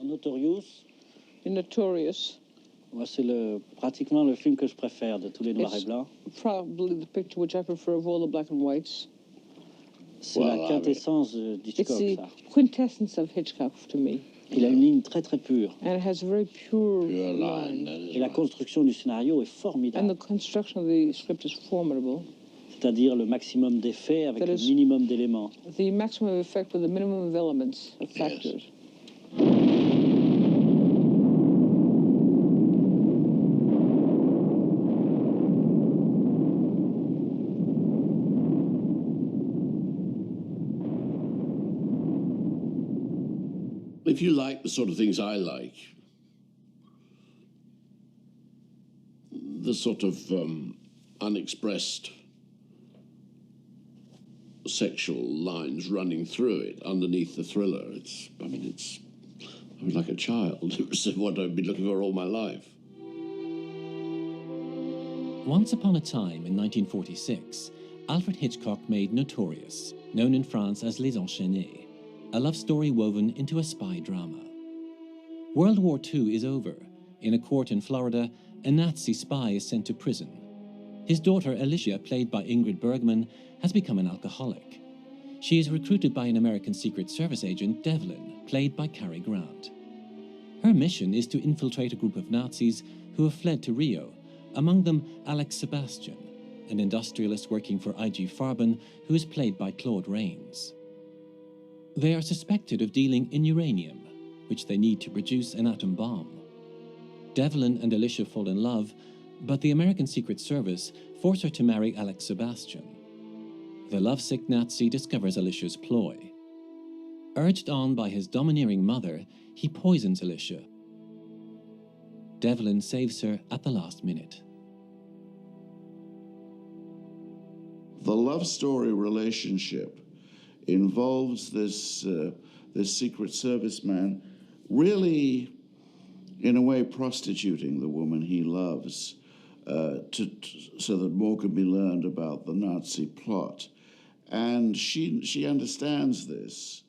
Notorious. In Notorious. Moi, c'est pratiquement le film que je préfère de tous les noirs et blancs. Probably the picture which I prefer of all the black and whites. C'est la quintessence d'Hitchcock, it's the ça. Quintessence of Hitchcock to me. Il a une ligne très très pure. And it has a very pure line. Et la construction du scénario est formidable. And the construction of the script is formidable. C'est-à-dire le maximum d'effets avec le minimum d'éléments. The maximum of effect with the minimum of elements, of factors. If you like the sort of things I like, the sort of unexpressed sexual lines running through it underneath the thriller, I was like a child. It was what I've been looking for all my life. Once upon a time in 1946, Alfred Hitchcock made Notorious, known in France as Les Enchaînés, a love story woven into a spy drama. World War II is over. In a court in Florida, a Nazi spy is sent to prison. His daughter, Alicia, played by Ingrid Bergman, has become an alcoholic. She is recruited by an American Secret Service agent, Devlin, played by Cary Grant. Her mission is to infiltrate a group of Nazis who have fled to Rio, among them Alex Sebastian, an industrialist working for IG Farben, who is played by Claude Rains. They are suspected of dealing in uranium, which they need to produce an atom bomb. Devlin and Alicia fall in love, but the American Secret Service force her to marry Alex Sebastian. The lovesick Nazi discovers Alicia's ploy. Urged on by his domineering mother, he poisons Alicia. Devlin saves her at the last minute. The love story relationship involves this Secret Service man really, in a way, prostituting the woman he loves so that more can be learned about the Nazi plot. And she understands this,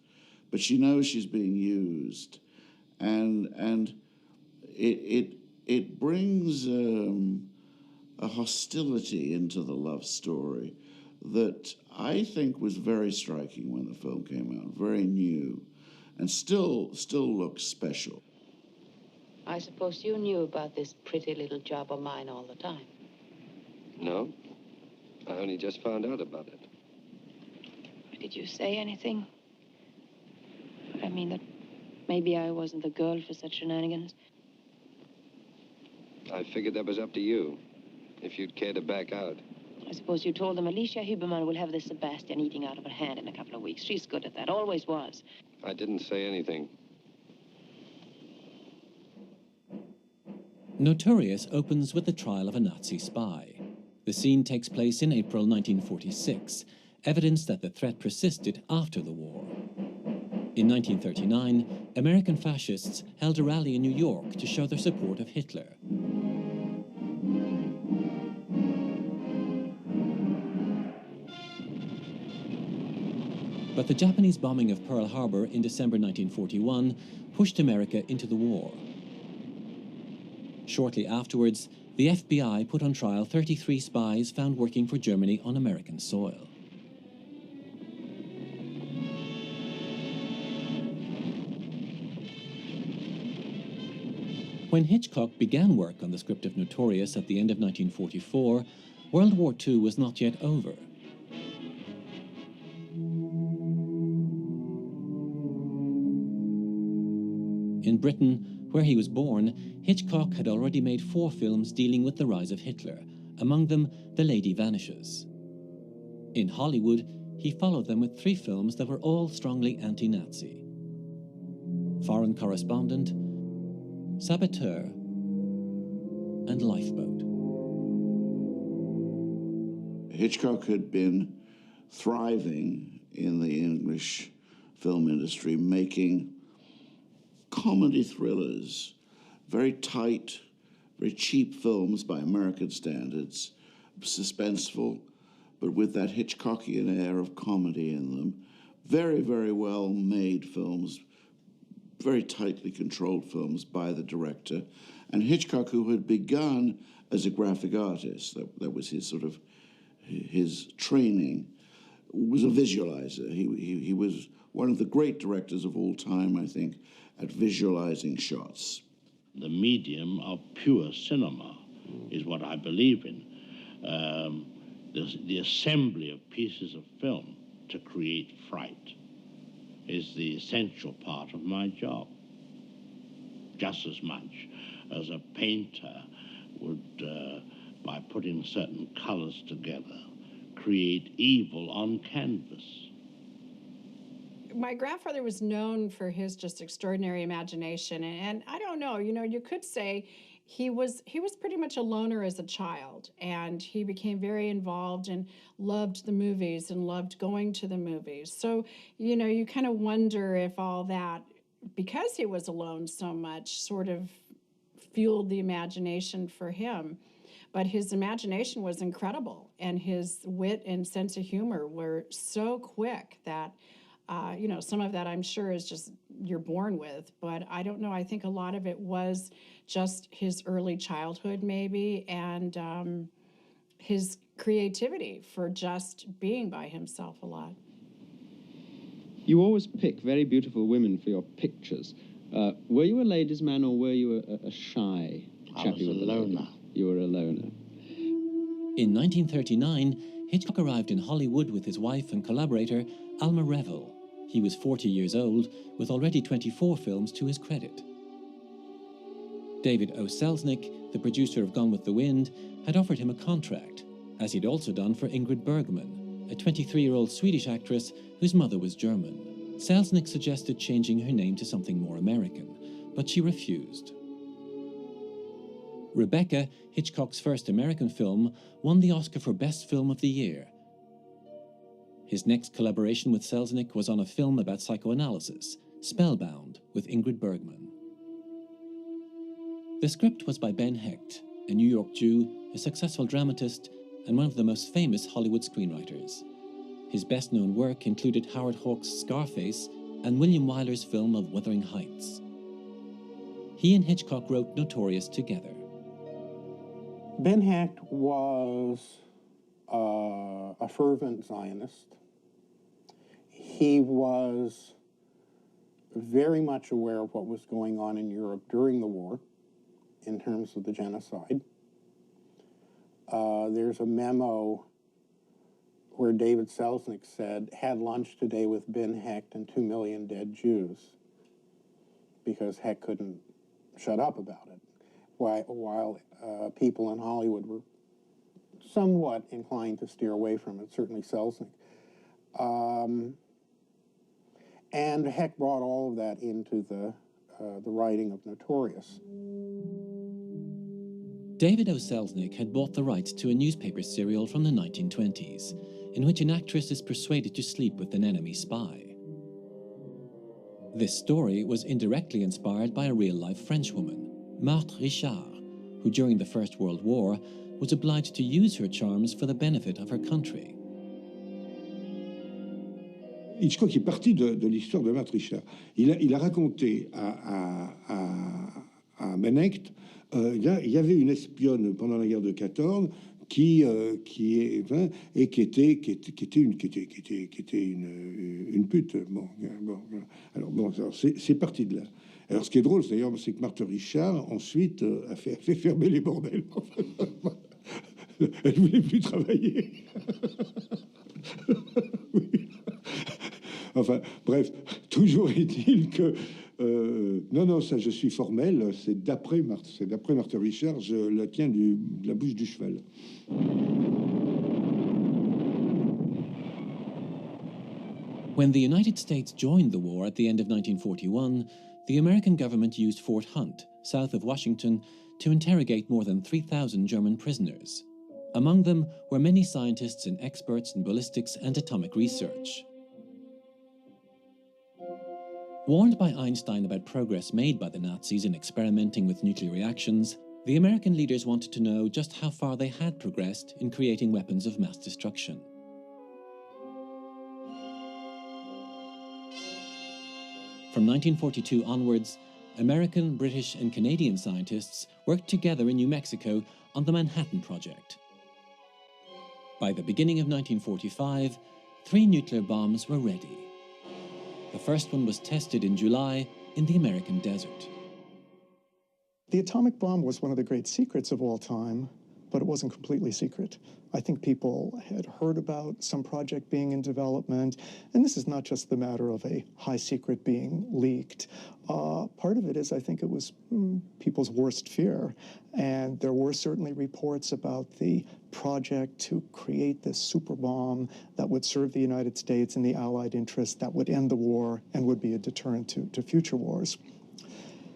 but she knows she's being used. And it brings a hostility into the love story that I think was very striking when the film came out, very new, and still looks special. I suppose you knew about this pretty little job of mine all the time. No, I only just found out about it. Did you say anything? I mean, that maybe I wasn't the girl for such shenanigans. I figured that was up to you, if you'd care to back out. I suppose you told them Alicia Huberman will have this Sebastian eating out of her hand in a couple of weeks. She's good at that, always was. I didn't say anything. Notorious opens with the trial of a Nazi spy. The scene takes place in April 1946, evidence that the threat persisted after the war. In 1939, American fascists held a rally in New York to show their support of Hitler. But the Japanese bombing of Pearl Harbor in December 1941 pushed America into the war. Shortly afterwards, the FBI put on trial 33 spies found working for Germany on American soil. When Hitchcock began work on the script of Notorious at the end of 1944, World War II was not yet over. In Britain, where he was born, Hitchcock had already made 4 films dealing with the rise of Hitler, among them The Lady Vanishes. In Hollywood, he followed them with 3 films that were all strongly anti-Nazi: Foreign Correspondent, Saboteur, and Lifeboat. Hitchcock had been thriving in the English film industry, making comedy thrillers, very tight, very cheap films by American standards, suspenseful, but with that Hitchcockian air of comedy in them. Very, very well made films, very tightly controlled films by the director. And Hitchcock, who had begun as a graphic artist, that was his sort of his training, was a visualizer. He was one of the great directors of all time, I think, at visualizing shots. The medium of pure cinema is what I believe in. The assembly of pieces of film to create fright is the essential part of my job, just as much as a painter would, by putting certain colors together, create evil on canvas. My grandfather was known for his just extraordinary imagination, and I don't know, you could say he was pretty much a loner as a child, and he became very involved and loved the movies and loved going to the movies. So, you kind of wonder if all that, because he was alone so much, sort of fueled the imagination for him. But his imagination was incredible, and his wit and sense of humor were so quick that some of that I'm sure is just you're born with, but I don't know. I think a lot of it was just his early childhood maybe, and his creativity for just being by himself a lot. You always pick very beautiful women for your pictures. Were you a ladies' man, or were you a shy chappie? I was a loner. You were a loner. In 1939, Hitchcock arrived in Hollywood with his wife and collaborator, Alma Reville. He was 40 years old, with already 24 films to his credit. David O. Selznick, the producer of Gone with the Wind, had offered him a contract, as he'd also done for Ingrid Bergman, a 23-year-old Swedish actress whose mother was German. Selznick suggested changing her name to something more American, but she refused. Rebecca, Hitchcock's first American film, won the Oscar for Best Film of the Year. His next collaboration with Selznick was on a film about psychoanalysis, Spellbound, with Ingrid Bergman. The script was by Ben Hecht, a New York Jew, a successful dramatist, and one of the most famous Hollywood screenwriters. His best-known work included Howard Hawks' Scarface and William Wyler's film of Wuthering Heights. He and Hitchcock wrote Notorious together. Ben Hecht was a fervent Zionist. He was very much aware of what was going on in Europe during the war in terms of the genocide. There's a memo where David Selznick said, had lunch today with Ben Hecht and 2 million dead Jews, because Hecht couldn't shut up about it, while people in Hollywood were somewhat inclined to steer away from it, certainly Selznick. And Hecht brought all of that into the writing of Notorious. David O. Selznick had bought the rights to a newspaper serial from the 1920s, in which an actress is persuaded to sleep with an enemy spy. This story was indirectly inspired by a real-life Frenchwoman, Marthe Richard, who during the First World War was obliged to use her charms for the benefit of her country. Hitchcock est parti de l'histoire de Marthe Richard. Il a raconté à Ben Hecht, il y avait une espionne pendant la guerre de 14 qui était une pute. Alors c'est parti de là. Alors ce qui est drôle, d'ailleurs, c'est que Marthe Richard ensuite a fait fermer les bordels. Elle voulait plus travailler. Oui. Enfin, bref, toujours est-il que non, ça je suis formel, c'est d'après Marthe Richard, je la tiens de la bouche du cheval. When the United States joined the war at the end of 1941, the American government used Fort Hunt, south of Washington, to interrogate more than 3,000 German prisoners. Among them were many scientists and experts in ballistics and atomic research. Warned by Einstein about progress made by the Nazis in experimenting with nuclear reactions, the American leaders wanted to know just how far they had progressed in creating weapons of mass destruction. From 1942 onwards, American, British, and Canadian scientists worked together in New Mexico on the Manhattan Project. By the beginning of 1945, 3 nuclear bombs were ready. The first one was tested in July in the American desert. The atomic bomb was one of the great secrets of all time, but it wasn't completely secret. I think people had heard about some project being in development, and this is not just the matter of a high secret being leaked. Part of it is, I think it was people's worst fear, and there were certainly reports about the project to create this super bomb that would serve the United States and the Allied interest, that would end the war and would be a deterrent to future wars.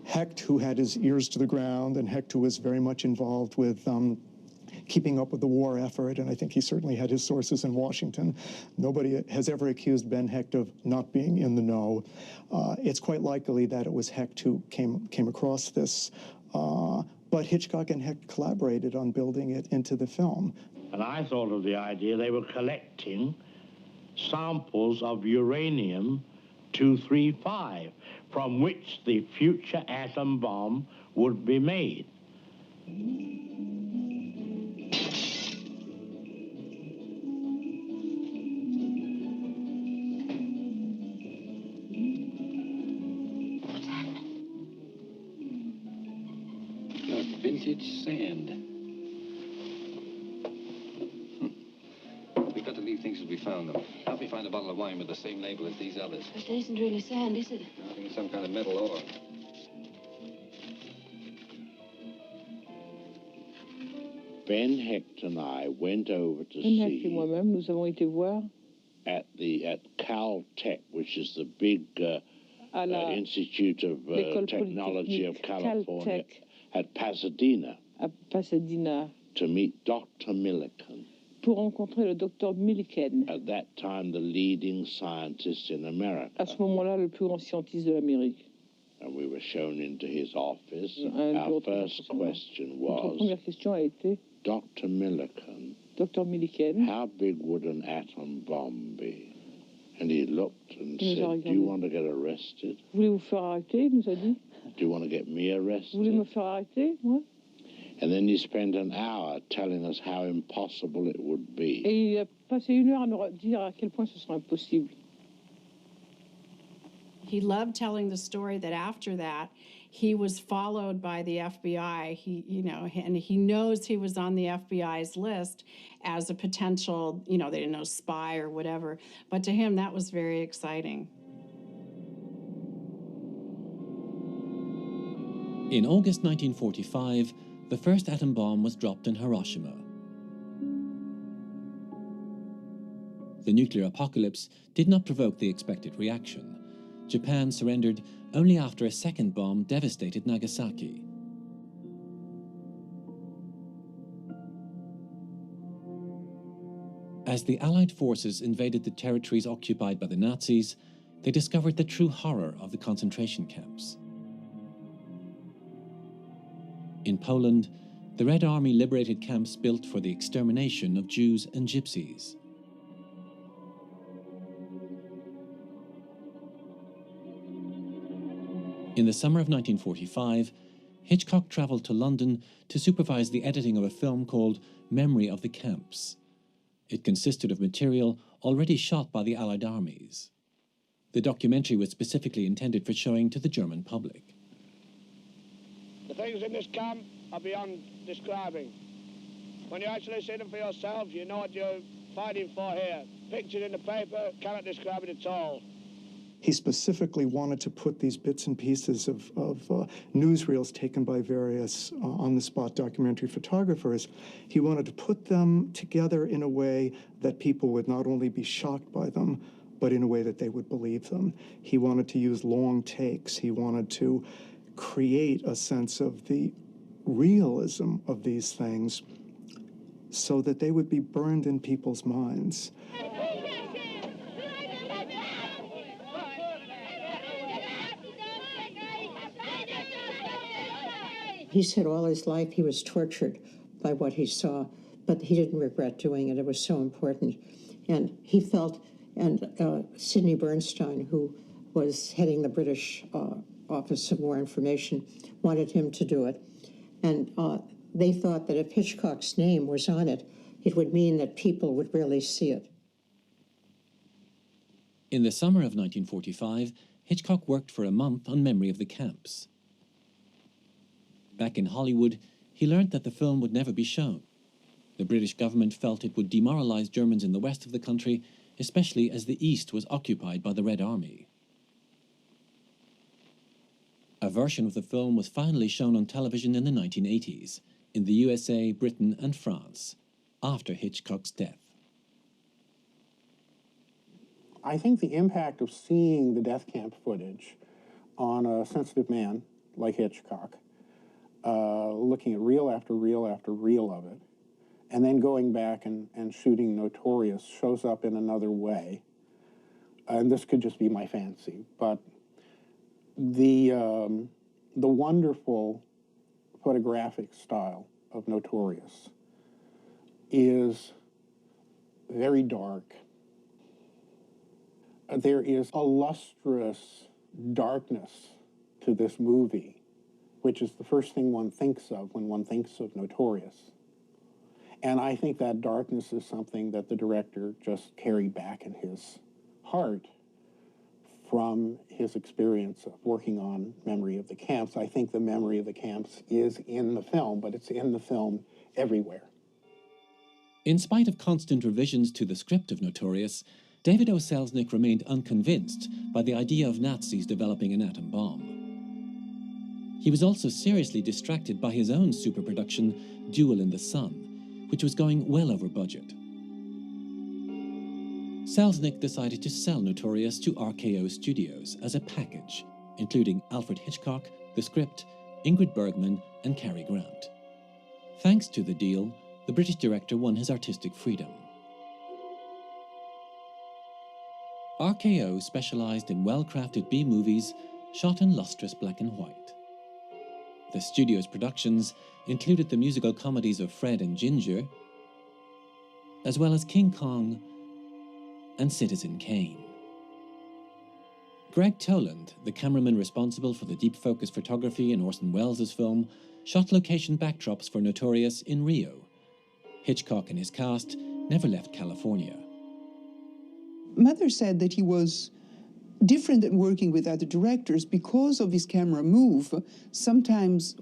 Hecht, who had his ears to the ground, and Hecht, who was very much involved with keeping up with the war effort, and I think he certainly had his sources in Washington. Nobody has ever accused Ben Hecht of not being in the know. It's quite likely that it was Hecht who came across this, but Hitchcock and Hecht collaborated on building it into the film. And I thought of the idea they were collecting samples of uranium-235, from which the future atom bomb would be made. Vintage sand. We've got to leave things as we found them. Help me find a bottle of wine with the same label as these others. But it isn't really sand, is it? I think it's some kind of metal ore. Ben Hecht and I went over to Ben Hecht et see moi-même, nous avons été voir at Caltech, which is the big Institute of Technology of California, Caltech, at Pasadena, à Pasadena, to meet Dr. Millikan. Pour rencontrer le docteur Millikan. At that time, the leading scientist in America. À ce moment-là, le plus grand scientiste de l'Amérique. And we were shown into his office. Our first question was, notre première question a été, Dr. Millikan, Dr. Millikan, how big would an atom bomb be? And he looked and said, do you want to get arrested? Voulez-vous faire arrêter, il nous a dit. Do you want to get me arrested? Voulez me faire arrêter, moi? And then he spent an hour telling us how impossible it would be. Et il a passé 1 heure à nous dire à quel point ce serait impossible. He loved telling the story that after that, he was followed by the FBI. And he knows he was on the FBI's list as a potential, they didn't know, spy or whatever. But to him, that was very exciting. In August 1945, the first atom bomb was dropped in Hiroshima. The nuclear apocalypse did not provoke the expected reaction. Japan surrendered only after a second bomb devastated Nagasaki. As the Allied forces invaded the territories occupied by the Nazis, they discovered the true horror of the concentration camps. In Poland, the Red Army liberated camps built for the extermination of Jews and Gypsies. In the summer of 1945, Hitchcock traveled to London to supervise the editing of a film called Memory of the Camps. It consisted of material already shot by the Allied armies. The documentary was specifically intended for showing to the German public. The things in this camp are beyond describing. When you actually see them for yourself, you know what you're fighting for here. Pictured in the paper, cannot describe it at all. He specifically wanted to put these bits and pieces of newsreels taken by various on-the-spot documentary photographers. He wanted to put them together in a way that people would not only be shocked by them, but in a way that they would believe them. He wanted to use long takes. He wanted to create a sense of the realism of these things so that they would be burned in people's minds. He said all his life he was tortured by what he saw, but he didn't regret doing it. It was so important. And he felt, and Sidney Bernstein, who was heading the British Office of War Information, wanted him to do it. And they thought that if Hitchcock's name was on it, it would mean that people would really see it. In the summer of 1945, Hitchcock worked for a month on Memory of the Camps. Back in Hollywood, he learned that the film would never be shown. The British government felt it would demoralize Germans in the west of the country, especially as the east was occupied by the Red Army. A version of the film was finally shown on television in the 1980s, in the USA, Britain and France, after Hitchcock's death. I think the impact of seeing the death camp footage on a sensitive man like Hitchcock, looking at reel after reel after reel of it, and then going back and shooting Notorious shows up in another way. And this could just be my fancy, but the wonderful photographic style of Notorious is very dark. There is a lustrous darkness to this movie, which is the first thing one thinks of when one thinks of Notorious. And I think that darkness is something that the director just carried back in his heart from his experience of working on Memory of the Camps. I think the Memory of the Camps is in the film, but it's in the film everywhere. In spite of constant revisions to the script of Notorious, David O. Selznick remained unconvinced by the idea of Nazis developing an atom bomb. He was also seriously distracted by his own superproduction, Duel in the Sun, which was going well over budget. Selznick decided to sell Notorious to RKO Studios as a package, including Alfred Hitchcock, the script, Ingrid Bergman, and Cary Grant. Thanks to the deal, the British director won his artistic freedom. RKO specialized in well-crafted B-movies shot in lustrous black and white. The studio's productions included the musical comedies of Fred and Ginger, as well as King Kong and Citizen Kane. Greg Toland, the cameraman responsible for the deep focus photography in Orson Welles' film, shot location backdrops for Notorious in Rio. Hitchcock and his cast never left California. Mother said that he was different than working with other directors because of his camera move. Sometimes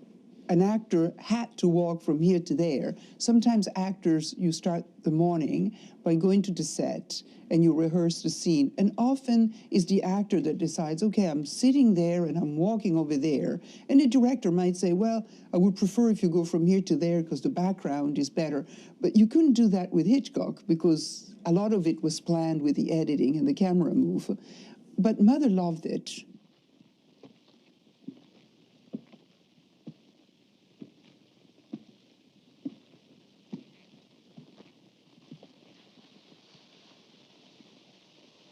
an actor had to walk from here to there. Sometimes actors, you start the morning by going to the set and you rehearse the scene. And often it's the actor that decides, okay, I'm sitting there and I'm walking over there. And the director might say, well, I would prefer if you go from here to there because the background is better. But you couldn't do that with Hitchcock because a lot of it was planned with the editing and the camera move. But Mother loved it.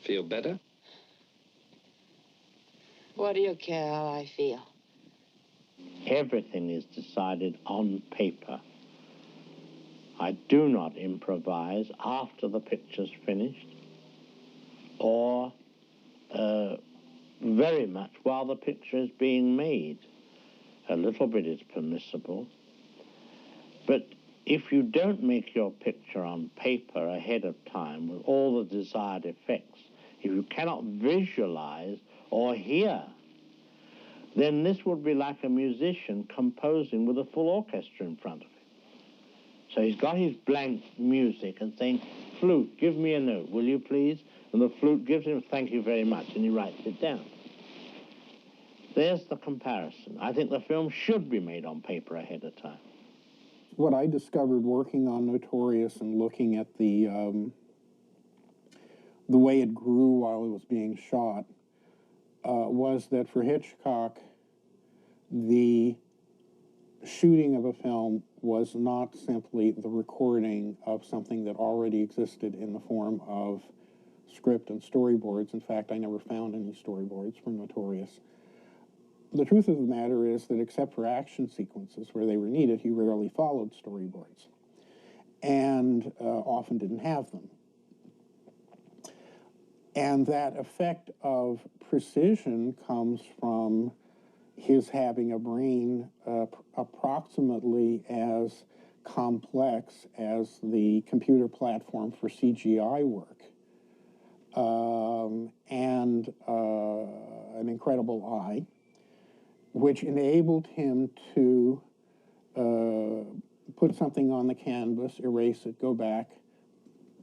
Feel better? What do you care how I feel? Everything is decided on paper. I do not improvise after the picture's finished, or very much while the picture is being made. A little bit is permissible, but if you don't make your picture on paper ahead of time with all the desired effects, if you cannot visualize or hear, then this would be like a musician composing with a full orchestra in front of him. So he's got his blank music and saying, flute, give me a note, will you please? And the flute gives him, thank you very much, and he writes it down. There's the comparison. I think the film should be made on paper ahead of time. What I discovered working on Notorious and looking at the way it grew while it was being shot was that for Hitchcock, the shooting of a film was not simply the recording of something that already existed in the form of script and storyboards. In fact, I never found any storyboards for Notorious. The truth of the matter is that except for action sequences where they were needed, he rarely followed storyboards and often didn't have them. And that effect of precision comes from his having a brain approximately as complex as the computer platform for CGI work, and an incredible eye, which enabled him to put something on the canvas, erase it, go back,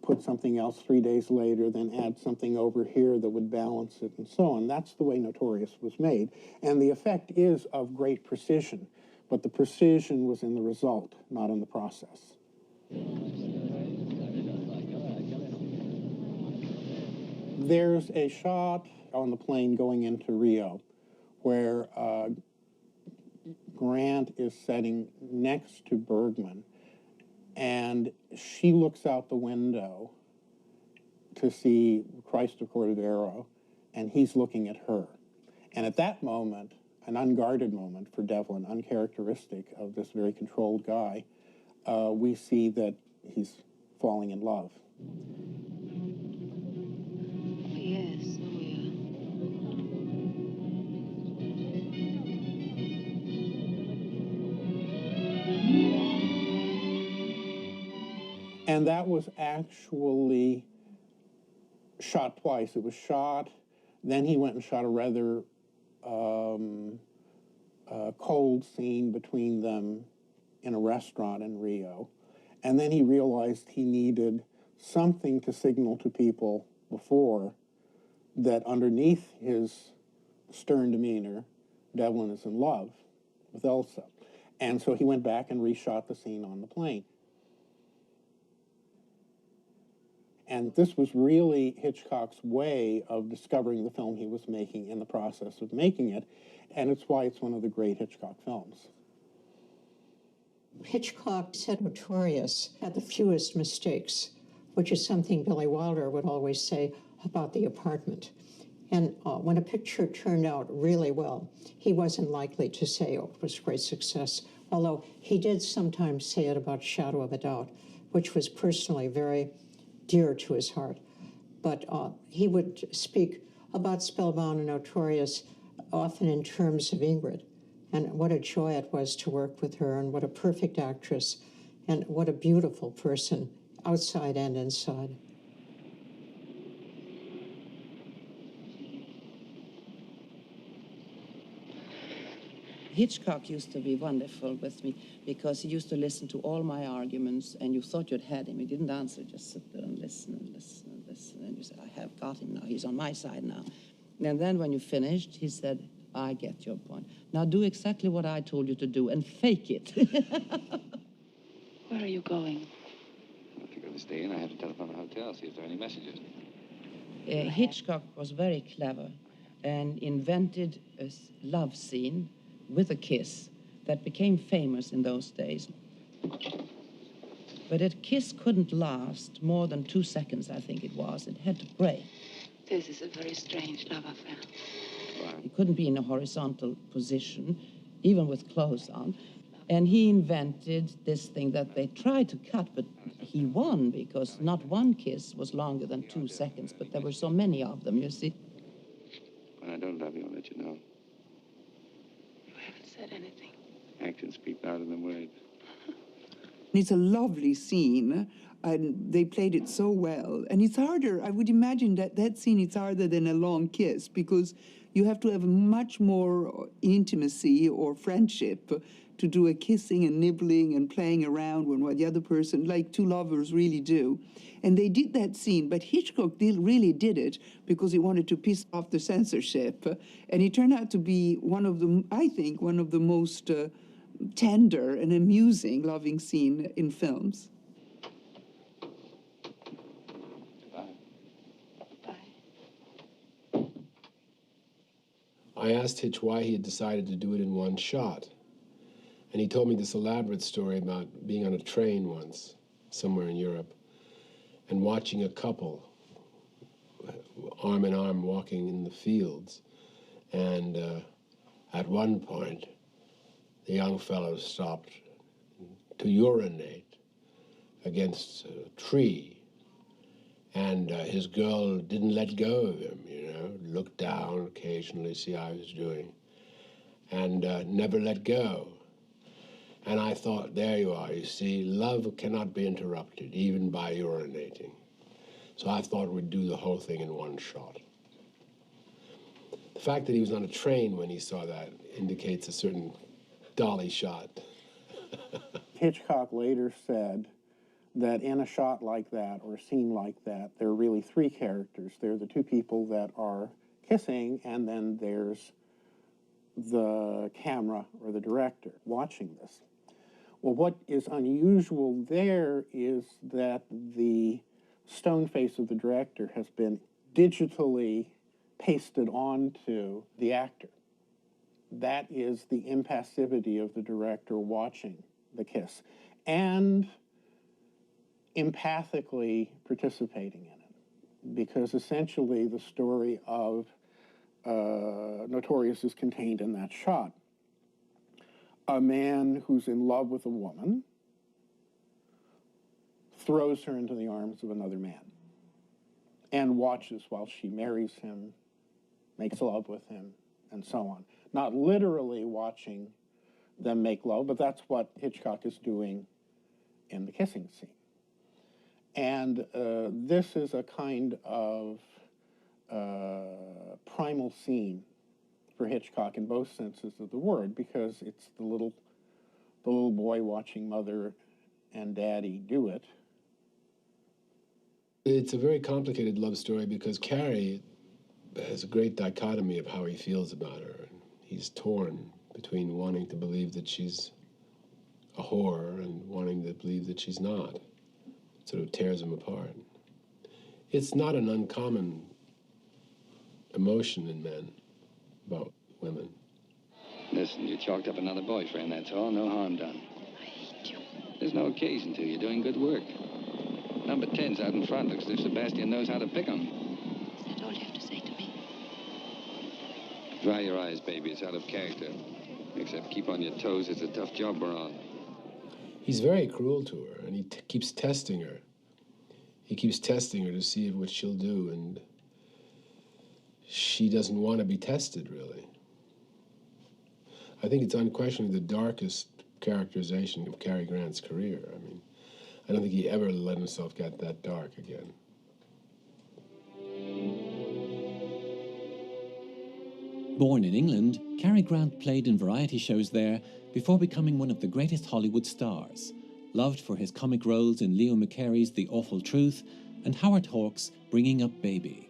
put something else 3 days later, then add something over here that would balance it, and so on. That's the way Notorious was made. And the effect is of great precision, but the precision was in the result, not in the process. There's a shot on the plane going into Rio where Grant is sitting next to Bergman, and she looks out the window to see Christ of Cordero, and he's looking at her. And at that moment, an unguarded moment for Devlin, uncharacteristic of this very controlled guy, we see that he's falling in love. Yes, oh yeah. And that was actually shot twice. It was shot, then he went and shot a rather cold scene between them in a restaurant in Rio. And then he realized he needed something to signal to people before that underneath his stern demeanor, Devlin is in love with Elsa. And so he went back and reshot the scene on the plane. And this was really Hitchcock's way of discovering the film he was making in the process of making it, and it's why it's one of the great Hitchcock films. Hitchcock said Notorious had the fewest mistakes, which is something Billy Wilder would always say about The Apartment. And when a picture turned out really well, he wasn't likely to say, oh, it was a great success, although he did sometimes say it about Shadow of a Doubt, which was personally very dear to his heart. But he would speak about Spellbound and Notorious often in terms of Ingrid, and what a joy it was to work with her, and what a perfect actress, and what a beautiful person, outside and inside. Hitchcock used to be wonderful with me because he used to listen to all my arguments, and you thought you'd had him. He didn't answer, just sit there and listen and listen and listen. And you said, I have got him now. He's on my side now. And then when you finished, he said, I get your point. Now do exactly what I told you to do and fake it. Where are you going? If you're going to stay in, I have to telephone the hotel, see if there are any messages. Hitchcock was very clever and invented a love scene with a kiss that became famous in those days. But a kiss couldn't last more than 2 seconds, I think it was. It had to break. This is a very strange love affair. He couldn't be in a horizontal position, even with clothes on. And he invented this thing that they tried to cut, but he won because not one kiss was longer than 2 seconds, but there were so many of them, you see. When I don't love you, I'll let you know. You haven't said anything. Actions speak louder than words. It's a lovely scene, and they played it so well. And it's harder, I would imagine that scene is harder than a long kiss, because you have to have much more intimacy or friendship to do a kissing and nibbling and playing around when the other person, like two lovers really do. And they did that scene, but Hitchcock really did it because he wanted to piss off the censorship. And it turned out to be one of the, I think, one of the most tender and amusing loving scene in films. I asked Hitch why he had decided to do it in one shot. And he told me this elaborate story about being on a train once, somewhere in Europe, and watching a couple, arm in arm, walking in the fields. And at one point, the young fellow stopped to urinate against a tree. And his girl didn't let go of him, you know, looked down occasionally, see how he was doing, and never let go. And I thought, there you are, you see, love cannot be interrupted, even by urinating. So I thought we'd do the whole thing in one shot. The fact that he was on a train when he saw that indicates a certain dolly shot. Hitchcock later said that in a shot like that, or a scene like that, there are really three characters. There are the two people that are kissing, and then there's the camera or the director watching this. Well, what is unusual there is that the stone face of the director has been digitally pasted onto the actor. That is the impassivity of the director watching the kiss and empathically participating in it, because essentially the story of Notorious is contained in that shot. A man who's in love with a woman throws her into the arms of another man and watches while she marries him, makes love with him, and so on. Not literally watching them make love, but that's what Hitchcock is doing in the kissing scene. And this is a kind of primal scene for Hitchcock in both senses of the word, because it's the little boy watching mother and daddy do it. It's a very complicated love story because Cary has a great dichotomy of how he feels about her. He's torn between wanting to believe that she's a whore and wanting to believe that she's not. It sort of tears him apart. It's not an uncommon emotion in men about women. Listen, you chalked up another boyfriend, that's all. No harm done. I hate you. There's no occasion to. You're doing good work. Number 10's out in front. Looks as if Sebastian knows how to pick 'em. Is that all you have to say to me? Dry your eyes, baby. It's out of character. Except keep on your toes. It's a tough job we're on. He's very cruel to her, and he keeps testing her. He keeps testing her to see what she'll do, and she doesn't want to be tested, really. I think it's unquestionably the darkest characterization of Cary Grant's career. I mean, I don't think he ever let himself get that dark again. Born in England, Cary Grant played in variety shows there before becoming one of the greatest Hollywood stars, loved for his comic roles in Leo McCarey's The Awful Truth and Howard Hawks' Bringing Up Baby.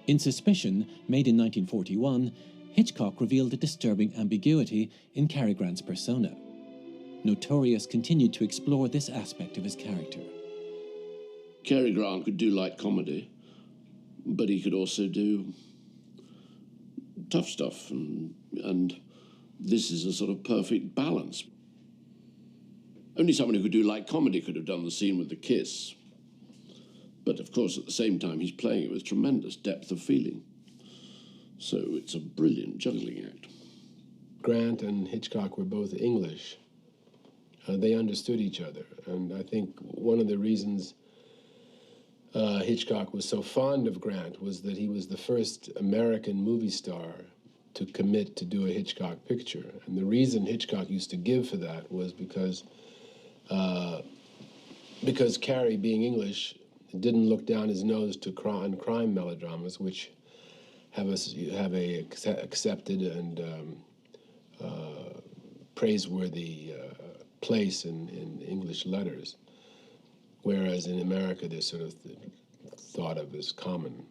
In Suspicion, made in 1941, Hitchcock revealed a disturbing ambiguity in Cary Grant's persona. Notorious continued to explore this aspect of his character. Cary Grant could do light comedy, but he could also do tough stuff, and this is a sort of perfect balance. Only someone who could do light comedy could have done the scene with the kiss. But of course, at the same time, he's playing it with tremendous depth of feeling. So it's a brilliant juggling act. Grant and Hitchcock were both English. They understood each other, and I think one of the reasons Hitchcock was so fond of Grant was that he was the first American movie star to commit to do a Hitchcock picture. And the reason Hitchcock used to give for that was because Cary, being English, didn't look down his nose to crime melodramas, which have a accepted and praiseworthy place in English letters, whereas in America they're sort of thought of as common.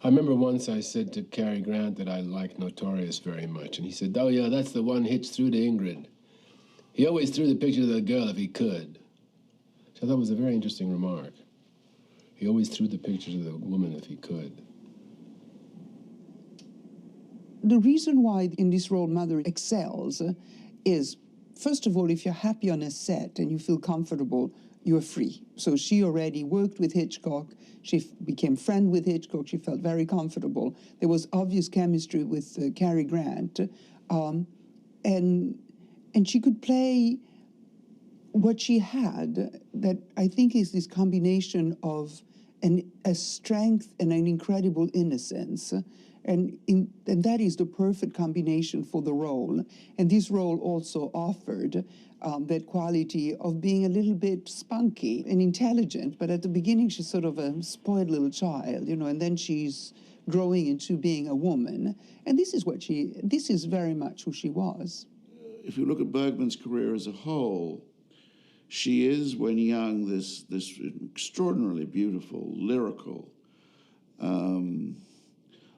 I remember once I said to Cary Grant that I liked Notorious very much, and he said, "Oh yeah, that's the one Hitch threw to Ingrid. He always threw the picture to the girl if he could." So that was a very interesting remark. He always threw the picture to the woman if he could. The reason why in this role Mother excels is, first of all, if you're happy on a set and you feel comfortable, you're free. So she already worked with Hitchcock. She became friend with Hitchcock. She felt very comfortable. There was obvious chemistry with Cary Grant. And she could play what she had that I think is this combination of a strength and an incredible innocence. And that is the perfect combination for the role. And this role also offered that quality of being a little bit spunky and intelligent. But at the beginning, she's sort of a spoiled little child, you know, and then she's growing into being a woman. And this is very much who she was. If you look at Bergman's career as a whole, she is, when young, this extraordinarily beautiful, lyrical,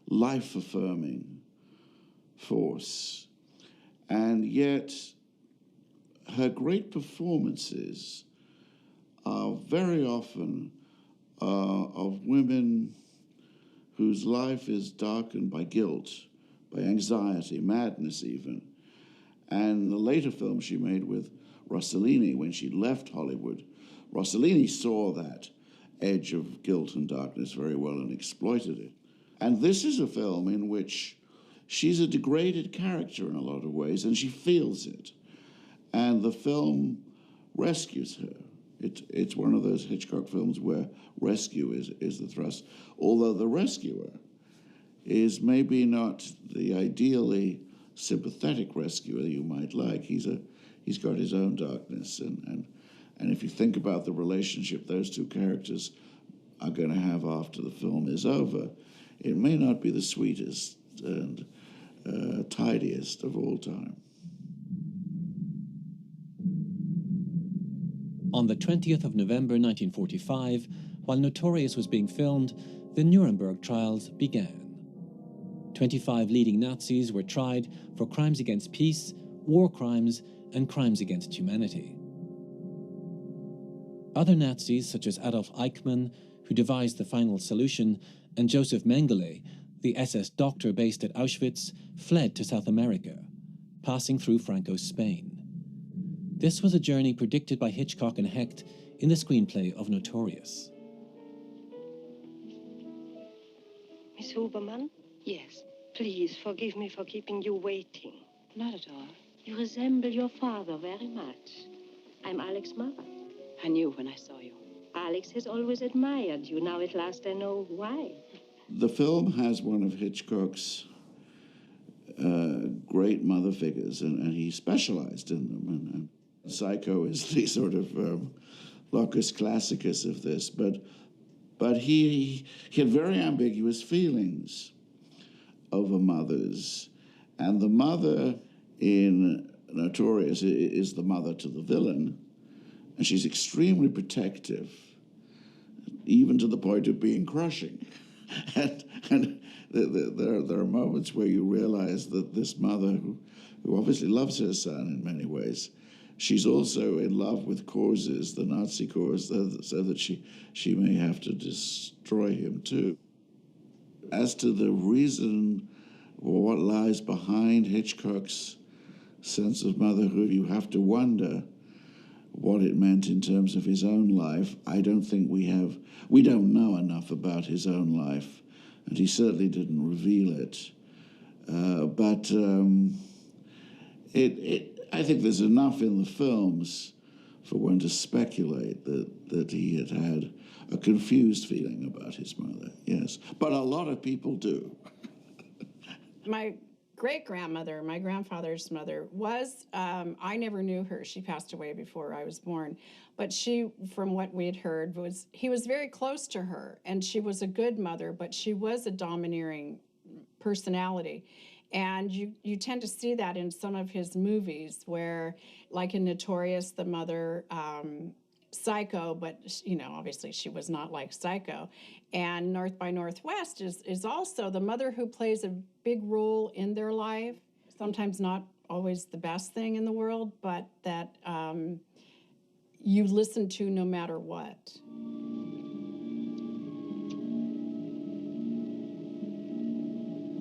life-affirming force. And yet, her great performances are very often of women whose life is darkened by guilt, by anxiety, madness even. And the later film she made with Rossellini, when she left Hollywood, Rossellini saw that edge of guilt and darkness very well and exploited it. And this is a film in which she's a degraded character in a lot of ways, and she feels it. And the film rescues her. It's one of those Hitchcock films where rescue is the thrust, although the rescuer is maybe not the ideally sympathetic rescuer you might like. He's got his own darkness, and if you think about the relationship those two characters are going to have after the film is over, it may not be the sweetest and tidiest of all time. On the 20th of November 1945, while Notorious was being filmed, the Nuremberg trials began. 25 leading Nazis were tried for crimes against peace, war crimes, and crimes against humanity. Other Nazis, such as Adolf Eichmann, who devised the final solution, and Joseph Mengele, the SS doctor based at Auschwitz, fled to South America, passing through Franco's Spain. This was a journey predicted by Hitchcock and Hecht in the screenplay of Notorious. Miss Huberman? Yes. Please forgive me for keeping you waiting. Not at all. You resemble your father very much. I'm Alex's mother. I knew when I saw you. Alex has always admired you. Now at last I know why. The film has one of Hitchcock's great mother figures, and he specialized in them. And Psycho is the sort of locus classicus of this, but he had very ambiguous feelings over mothers, and the mother in Notorious is the mother to the villain, and she's extremely protective, even to the point of being crushing. And there are moments where you realize that this mother, who obviously loves her son in many ways, she's also in love with causes, the Nazi cause, so that she may have to destroy him too. As to the reason or what lies behind Hitchcock's sense of motherhood, you have to wonder what it meant in terms of his own life. I don't think we don't know enough about his own life, and he certainly didn't reveal it. I think there's enough in the films for one to speculate that he had a confused feeling about his mother, yes. But a lot of people do. My great-grandmother, my grandfather's mother, was, I never knew her. She passed away before I was born. But she, from what we had heard, he was very close to her, and she was a good mother, but she was a domineering personality. And you tend to see that in some of his movies where, like in Notorious, the mother, Psycho, but, you know, obviously she was not like Psycho. And North by Northwest is also the mother who plays a big role in their life, sometimes not always the best thing in the world, but that you listen to no matter what.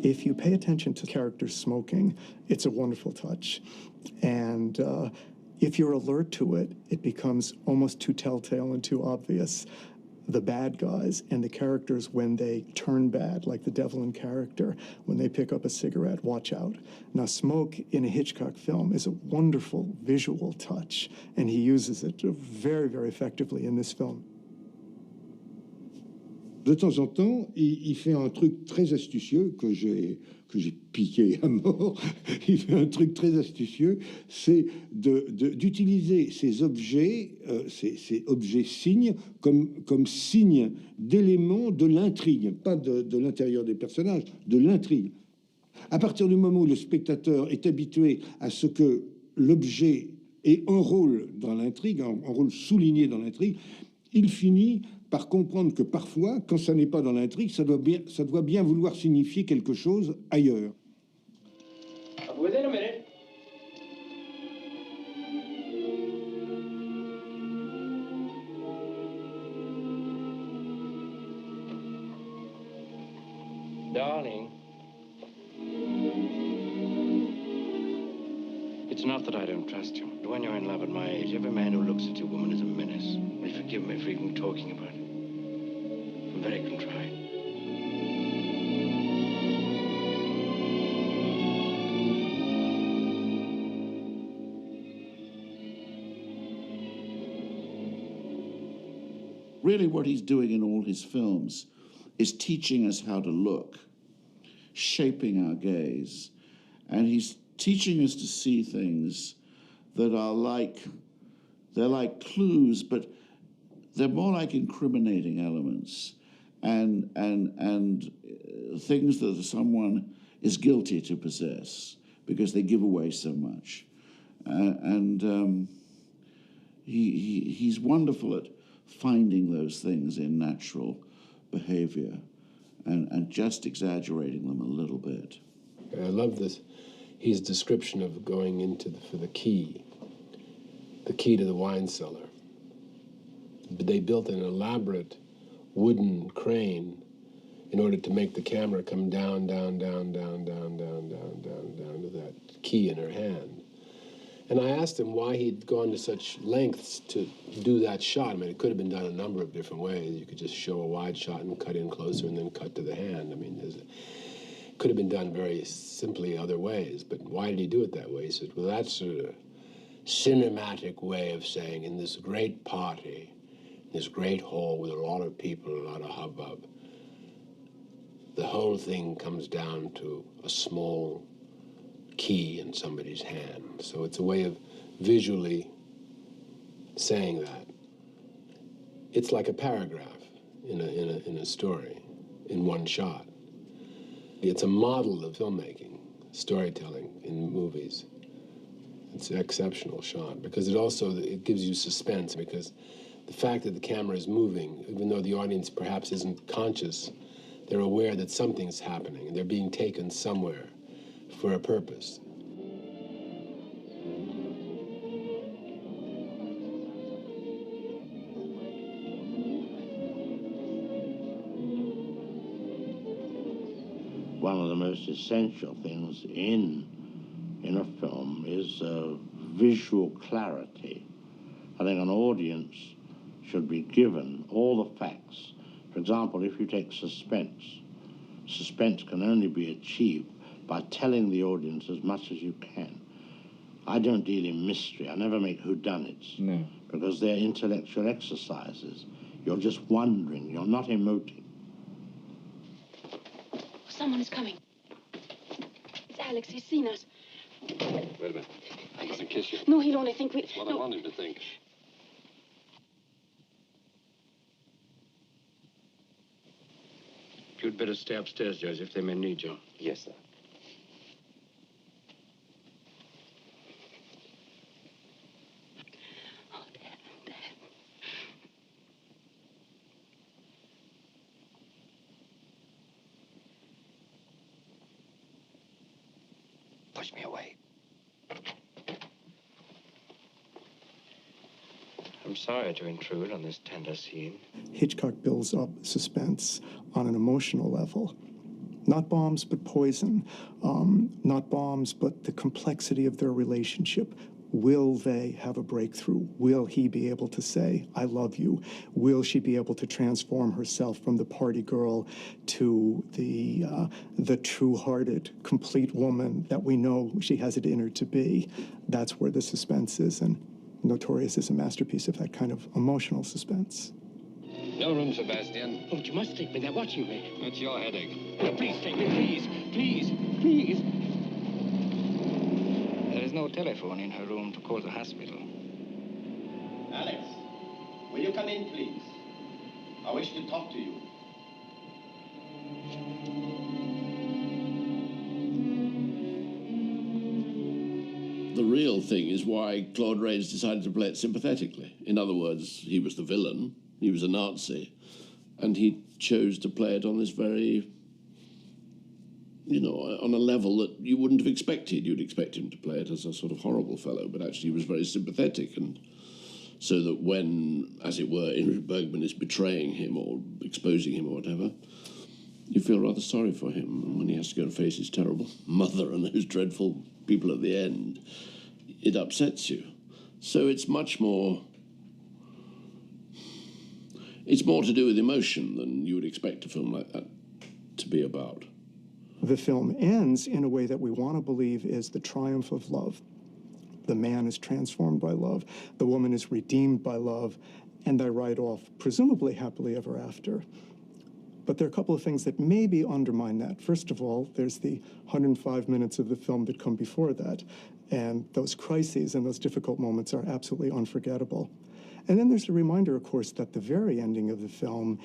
If you pay attention to characters smoking, it's a wonderful touch. And if you're alert to it, it becomes almost too telltale and too obvious. the bad guys and the characters when they turn bad, like the Devlin character, when they pick up a cigarette, watch out. Now, smoke in a Hitchcock film is a wonderful visual touch, and he uses it very, very effectively in this film. De temps en temps, il fait un truc très astucieux que j'ai piqué à mort. Il fait un truc très astucieux, c'est d'utiliser ces objets, ces objets signes, comme signes d'éléments de l'intrigue, pas de l'intérieur des personnages, de l'intrigue. À partir du moment où le spectateur est habitué à ce que l'objet ait un rôle dans l'intrigue, un rôle souligné dans l'intrigue, il finit par comprendre que parfois, quand ça n'est pas dans l'intrigue, ça doit bien vouloir signifier quelque chose ailleurs. Within a minute. Darling, it's not that I don't trust you. When you're in love at my age, every man who looks at your woman is a menace. Will forgive me for even talking about it. I'm very contrite. Really, what he's doing in all his films is teaching us how to look, shaping our gaze, and he's teaching us to see things that are they're like clues, but they're more like incriminating elements and things that someone is guilty to possess because they give away so much. He's wonderful at finding those things in natural behavior and just exaggerating them a little bit. I love his description of going for the key to the wine cellar. They built an elaborate wooden crane in order to make the camera come down to that key in her hand. And I asked him why he'd gone to such lengths to do that shot. I mean, it could have been done a number of different ways. You could just show a wide shot and cut in closer and then cut to the hand. I mean, it could have been done very simply other ways. But why did he do it that way? He said, well, that's a cinematic way of saying in this great party, this great hall with a lot of people, a lot of hubbub, the whole thing comes down to a small key in somebody's hand. So it's a way of visually saying that. It's like a paragraph in a story, in one shot. It's a model of filmmaking, storytelling in movies. It's an exceptional shot because it gives you suspense, because the fact that the camera is moving, even though the audience perhaps isn't conscious, they're aware that something's happening and they're being taken somewhere for a purpose. One of the most essential things in a film is visual clarity. I think an audience should be given all the facts. For example, if you take suspense, suspense can only be achieved by telling the audience as much as you can. I don't deal in mystery. I never make whodunits. No. Because they're intellectual exercises. You're just wondering. You're not emoting. Someone is coming. It's Alex. He's seen us. Wait a minute. He doesn't kiss you. No, he'll only think we... That's what I want him to think. You'd better stay upstairs, Joseph. They may need you. Yes, sir. Oh, Dad. Push me away. I'm sorry to intrude on this tender scene. Hitchcock builds up suspense on an emotional level. Not bombs, but poison. Not bombs, but the complexity of their relationship. Will they have a breakthrough? Will he be able to say, I love you? Will she be able to transform herself from the party girl to the true-hearted, complete woman that we know she has it in her to be? That's where the suspense is, and Notorious is a masterpiece of that kind of emotional suspense. No room, Sebastian. Oh, but you must take me. They're watching me. That's your headache. Oh, please take me, please. Please. Please. There is no telephone in her room to call the hospital. Alex, will you come in, please? I wish to talk to you. The real thing is why Claude Rains decided to play it sympathetically. In other words, he was the villain, he was a Nazi, and he chose to play it on this very, you know, on a level that you wouldn't have expected. You'd expect him to play it as a sort of horrible fellow, but actually he was very sympathetic, and so that when, as it were, Ingrid Bergman is betraying him or exposing him or whatever, you feel rather sorry for him. And when he has to go and face his terrible mother and those dreadful people at the end, it upsets you. So it's much more... It's more to do with emotion than you would expect a film like that to be about. The film ends in a way that we want to believe is the triumph of love. The man is transformed by love, the woman is redeemed by love, and they ride off, presumably happily ever after. But there are a couple of things that maybe undermine that. First of all, there's the 105 minutes of the film that come before that, and those crises and those difficult moments are absolutely unforgettable. And then there's a reminder, of course, that the very ending of the film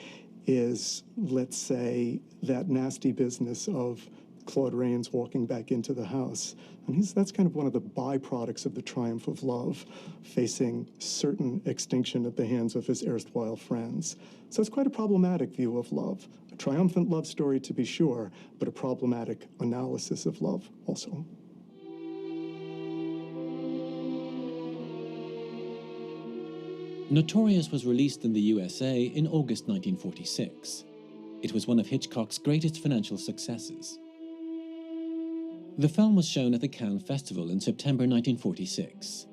is, let's say, that nasty business of Claude Rains walking back into the house. And that's kind of one of the byproducts of the triumph of love, facing certain extinction at the hands of his erstwhile friends. So it's quite a problematic view of love. A triumphant love story, to be sure, but a problematic analysis of love also. Notorious was released in the USA in August 1946. It was one of Hitchcock's greatest financial successes. The film was shown at the Cannes Festival in September 1946.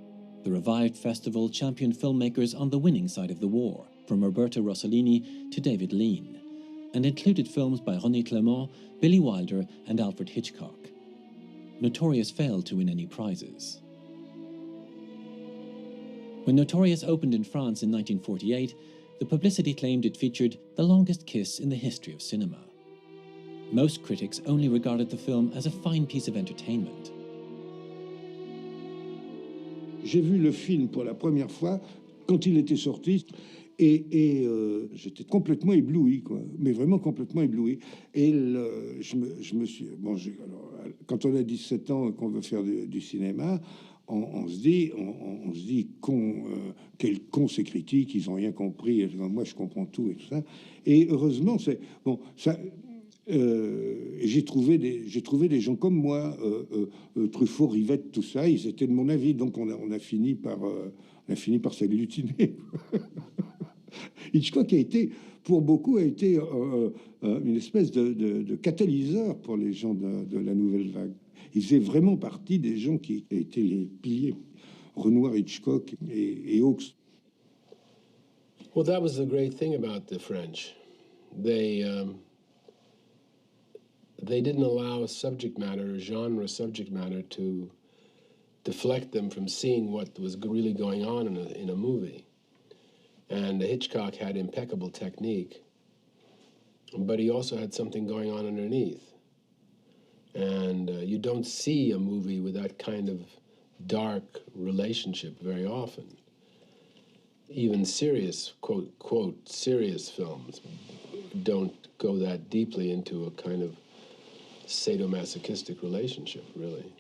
The revived festival championed filmmakers on the winning side of the war, from Roberto Rossellini to David Lean, and included films by René Clément, Billy Wilder, and Alfred Hitchcock. Notorious failed to win any prizes. When Notorious opened in France in 1948, the publicity claimed it featured the longest kiss in the history of cinema. Most critics only regarded the film as a fine piece of entertainment. J'ai vu le film pour la première fois quand il était sorti et j'étais complètement ébloui, quoi, mais vraiment complètement ébloui. Et je me suis... Bon, alors, quand on a 17 ans et qu'on veut faire du cinéma, on se dit quels cons ces critiques, ils n'ont rien compris. Moi, je comprends tout et tout ça. Et heureusement, c'est bon. Ça, j'ai trouvé des gens comme moi, Truffaut, Rivette, tout ça. Ils étaient de mon avis, donc on a fini par s'agglutiner. Hitchcock pour beaucoup, a été une espèce de catalyseur pour les gens de la nouvelle vague. Il faisait vraiment partie des gens qui étaient les piliers. Renoir, Hitchcock et Hawks. Well, that was the great thing about the French. They didn't allow subject matter, genre subject matter, to deflect them from seeing what was really going on in a movie. And Hitchcock had impeccable technique, but he also had something going on underneath. And you don't see a movie with that kind of dark relationship very often. Even serious, quote, serious films don't go that deeply into a kind of sadomasochistic relationship, really.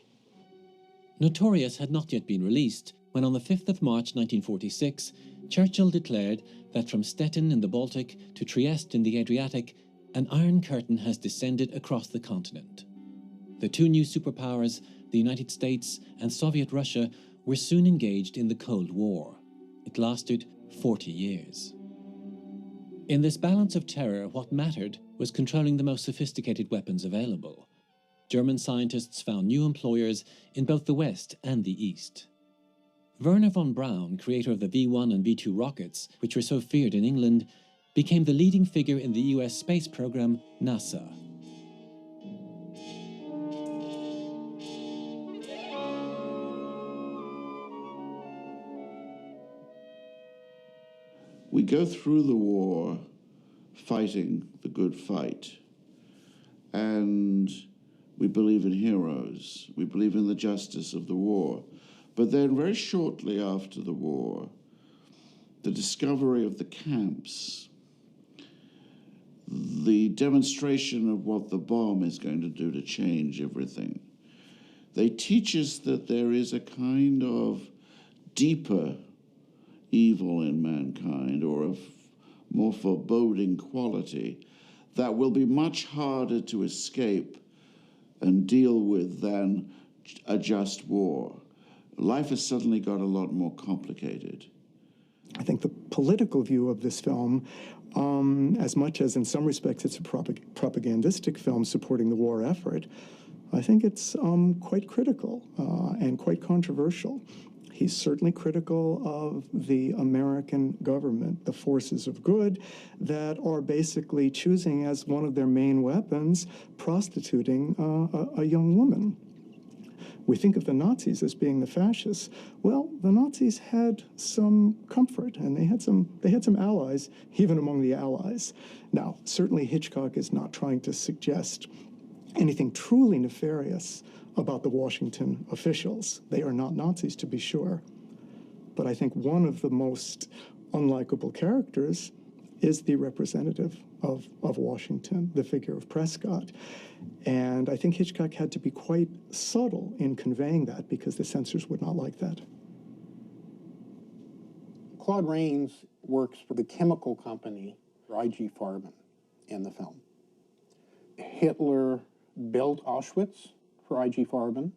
Notorious had not yet been released when on the 5th of March 1946, Churchill declared that from Stettin in the Baltic to Trieste in the Adriatic, an iron curtain has descended across the continent. The two new superpowers, the United States and Soviet Russia, were soon engaged in the Cold War. It lasted 40 years. In this balance of terror, what mattered was controlling the most sophisticated weapons available. German scientists found new employers in both the West and the East. Werner von Braun, creator of the V-1 and V-2 rockets, which were so feared in England, became the leading figure in the US space program, NASA. We go through the war fighting the good fight, and we believe in heroes. We believe in the justice of the war. But then very shortly after the war, the discovery of the camps, the demonstration of what the bomb is going to do to change everything, they teach us that there is a kind of deeper evil in mankind, or a more foreboding quality that will be much harder to escape and deal with than a just war. Life has suddenly got a lot more complicated. I think the political view of this film, as much as in some respects it's a propagandistic film supporting the war effort, I think it's quite critical and quite controversial. He's certainly critical of the American government, the forces of good that are basically choosing as one of their main weapons prostituting a young woman. We think of the Nazis as being the fascists. Well, the Nazis had some comfort, and they had some allies, even among the allies. Now, certainly Hitchcock is not trying to suggest anything truly nefarious about the Washington officials. They are not Nazis, to be sure. But I think one of the most unlikable characters is the representative of Washington, the figure of Prescott. And I think Hitchcock had to be quite subtle in conveying that because the censors would not like that. Claude Rains works for the chemical company, IG Farben, in the film. Hitler built Auschwitz for IG Farben.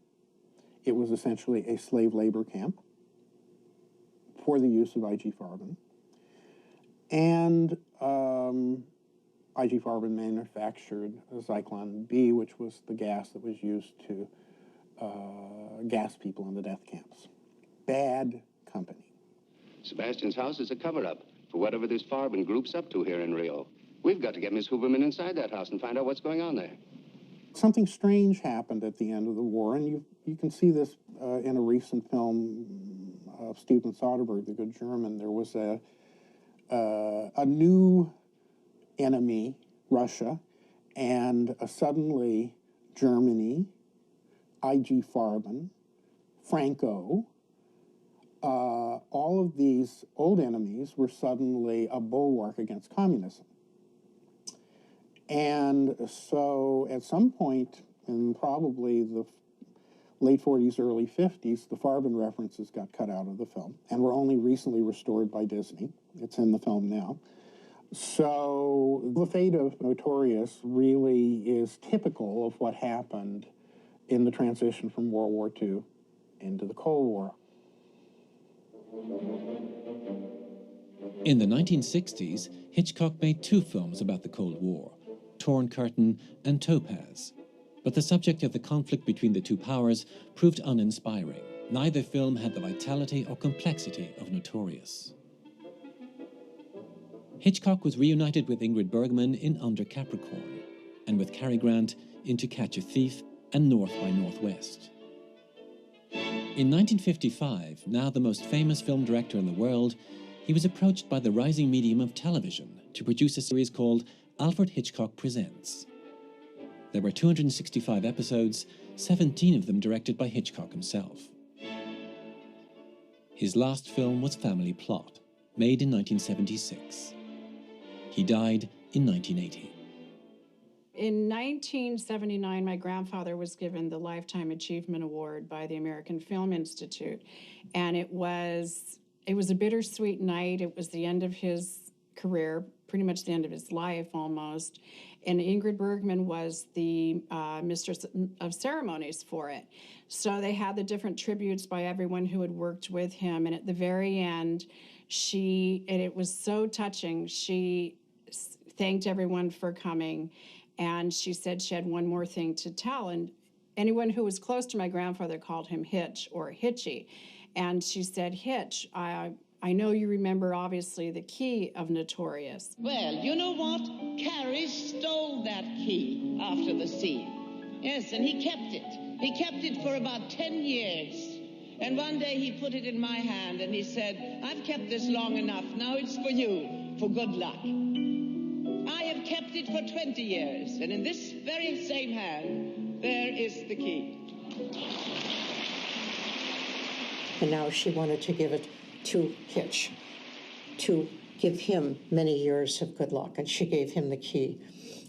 It was essentially a slave labor camp for the use of IG Farben. And IG Farben manufactured Zyklon B, which was the gas that was used to gas people in the death camps. Bad company. Sebastian's house is a cover-up for whatever this Farben group's up to here in Rio. We've got to get Miss Huberman inside that house and find out what's going on there. Something strange happened at the end of the war, and you can see this in a recent film of Steven Soderbergh, the good German. There was a new enemy, Russia, and suddenly Germany, IG Farben, Franco, all of these old enemies were suddenly a bulwark against communism. And so at some point in probably the late 40s, early 50s, the Farben references got cut out of the film and were only recently restored by Disney. It's in the film now. So the fate of Notorious really is typical of what happened in the transition from World War II into the Cold War. In the 1960s, Hitchcock made two films about the Cold War, Torn Curtain and Topaz. But the subject of the conflict between the two powers proved uninspiring. Neither film had the vitality or complexity of Notorious. Hitchcock was reunited with Ingrid Bergman in Under Capricorn, and with Cary Grant in To Catch a Thief and North by Northwest. In 1955, now the most famous film director in the world, he was approached by the rising medium of television to produce a series called Alfred Hitchcock Presents. There were 265 episodes, 17 of them directed by Hitchcock himself. His last film was Family Plot, made in 1976. He died in 1980. In 1979, my grandfather was given the Lifetime Achievement Award by the American Film Institute, and it was a bittersweet night. It was the end of his career, pretty much the end of his life almost, and Ingrid Bergman was the mistress of ceremonies for it. So they had the different tributes by everyone who had worked with him, and at the very end, and it was so touching, she thanked everyone for coming, and she said she had one more thing to tell, and anyone who was close to my grandfather called him Hitch or Hitchy. And she said, Hitch, I know you remember, obviously, the key of Notorious. Well, you know what? Carrie stole that key after the scene. Yes, and he kept it. He kept it for about 10 years. And one day he put it in my hand and he said, I've kept this long enough. Now it's for you, for good luck. I have kept it for 20 years. And in this very same hand, there is the key. And now she wanted to give it to Hitch, to give him many years of good luck. And she gave him the key.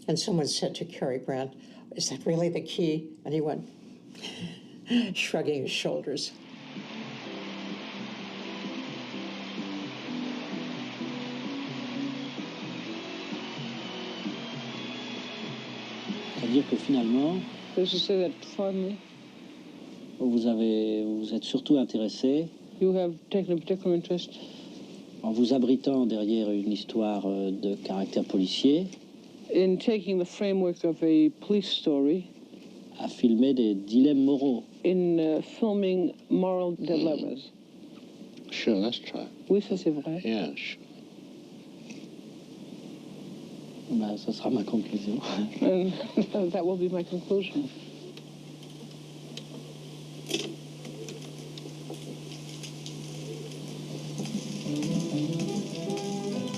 And someone said to Cary Grant, is that really the key? And he went, shrugging his shoulders. C'est-à-dire que finalement, This is that finally vous êtes surtout intéressé you have taken a particular interest en vous abritant derrière une histoire de caractère policier in taking the framework of a police story à filmer des dilemmes moraux. in filming moral dilemmas. Sure, let's try. Oui, ça c'est vrai. Yeah, sure. Ben, ça sera ma conclusion. And that will be my conclusion.